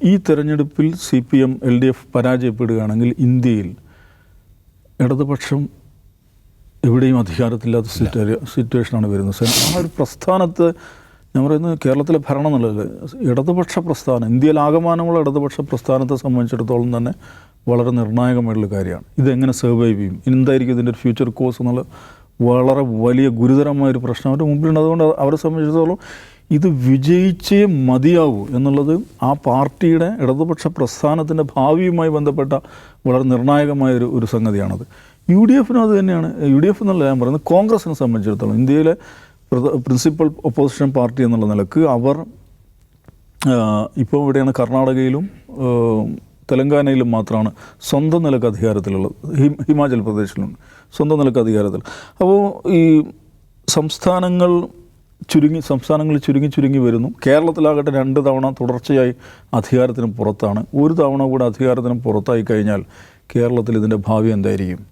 ഈ തെരഞ്ഞെടുപ്പിൽ CPM LDF പരാജയപ്പെടുകയാണെങ്കിൽ ഇന്ത്യയിൽ ഇടതുപക്ഷം എവിടെയും അധികാരത്തില്ലാത്ത സിറ്റുവേഷനാണ് വരുന്നത്. ആ ഒരു പ്രസ്ഥാനത്ത് ഞാൻ പറയുന്നത് കേരളത്തിലെ ഭരണം എന്നുള്ളത് ഇടതുപക്ഷ പ്രസ്ഥാനം, ഇന്ത്യയിൽ ആകമാനമുള്ള ഇടതുപക്ഷ പ്രസ്ഥാനത്തെ സംബന്ധിച്ചിടത്തോളം തന്നെ വളരെ നിർണായകമായിട്ടുള്ള കാര്യമാണ്. ഇതെങ്ങനെ സർവൈവ് ചെയ്യും, എന്തായിരിക്കും ഇതിൻ്റെ ഒരു ഫ്യൂച്ചർ കോഴ്സ് എന്നുള്ള വളരെ വലിയ ഗുരുതരമായൊരു പ്രശ്നം അവരുടെ മുമ്പിലുണ്ട്. അതുകൊണ്ട് അവരെ സംബന്ധിച്ചിടത്തോളം ഇത് വിജയിച്ചേ മതിയാവൂ എന്നുള്ളത് ആ പാർട്ടിയുടെ ഇടതുപക്ഷ പ്രസ്ഥാനത്തിൻ്റെ ഭാവിയുമായി ബന്ധപ്പെട്ട വളരെ നിർണായകമായൊരു സംഗതിയാണത്. UDF അത് തന്നെയാണ്. UDF എന്നല്ല ഞാൻ പറയുന്നത്, കോൺഗ്രസിനെ സംബന്ധിച്ചിടത്തോളം ഇന്ത്യയിലെ പ്രിൻസിപ്പൽ ഒപ്പോസിഷൻ പാർട്ടി എന്നുള്ള നിലക്ക് അവർ ഇപ്പോൾ ഇവിടെയാണ് കർണാടകയിലും തെലങ്കാനയിലും മാത്രമാണ് സ്വന്തം നിലക്ക് അധികാരത്തിലുള്ളത്. ഹിമാചൽ പ്രദേശിലുണ്ട് സ്വന്തം നിലക്ക് അധികാരത്തിൽ. അപ്പോൾ ഈ സംസ്ഥാനങ്ങൾ ചുരുങ്ങി വരുന്നു. കേരളത്തിലാകട്ടെ 2 തവണ തുടർച്ചയായി അധികാരത്തിന് പുറത്താണ്. ഒരു തവണ കൂടെ അധികാരത്തിന് പുറത്തായി കഴിഞ്ഞാൽ കേരളത്തിൽ ഇതിൻ്റെ ഭാവി എന്തായിരിക്കും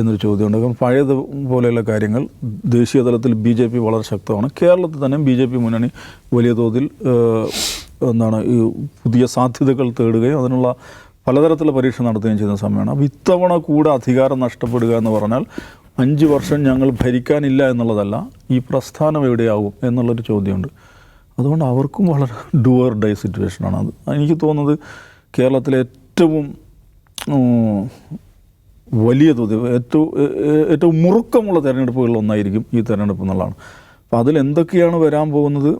എന്നൊരു ചോദ്യമുണ്ട്. കാരണം പഴയതുപോലെയുള്ള കാര്യങ്ങൾ ദേശീയ തലത്തിൽ BJP വളരെ ശക്തമാണ്. കേരളത്തിൽ തന്നെ BJP മുന്നണി വലിയ തോതിൽ ഈ പുതിയ സാധ്യതകൾ തേടുകയും അതിനുള്ള പലതരത്തിലുള്ള പരീക്ഷ നടത്തുകയും ചെയ്യുന്ന സമയമാണ്. അപ്പോൾ ഇത്തവണ കൂടെ അധികാരം നഷ്ടപ്പെടുക എന്ന് പറഞ്ഞാൽ 5 വർഷം ഞങ്ങൾ ഭരിക്കാനില്ല എന്നുള്ളതല്ല, ഈ പ്രസ്ഥാനം എവിടെയാവും എന്നുള്ളൊരു ചോദ്യമുണ്ട്. അതുകൊണ്ട് അവർക്കും വളരെ ഡു ഓർ ഡൈ സിറ്റുവേഷനാണ് അത്. എനിക്ക് തോന്നുന്നത് കേരളത്തിലെ ഏറ്റവും വലിയ തോതിൽ ഏറ്റവും മുറുക്കമുള്ള തിരഞ്ഞെടുപ്പുകളിലൊന്നായിരിക്കും ഈ തിരഞ്ഞെടുപ്പ് എന്നുള്ളതാണ്. അപ്പോൾ അതിലെന്തൊക്കെയാണ് വരാൻ പോകുന്നത്,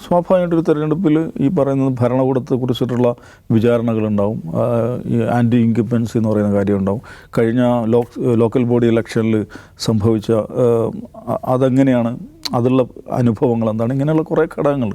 സ്വാഭാവികമായിട്ടൊരു തിരഞ്ഞെടുപ്പിൽ ഈ പറയുന്നത് ഭരണകൂടത്തെക്കുറിച്ചിട്ടുള്ള വിചാരണകളുണ്ടാവും, ഈ ആൻറ്റി ഇൻകംബൻസി എന്ന് പറയുന്ന കാര്യമുണ്ടാവും. കഴിഞ്ഞ ലോക്കൽ ബോഡി ഇലക്ഷനിൽ സംഭവിച്ച അതെങ്ങനെയാണ്, അതുള്ള അനുഭവങ്ങൾ എന്താണ്, ഇങ്ങനെയുള്ള കുറേ ഘടകങ്ങൾ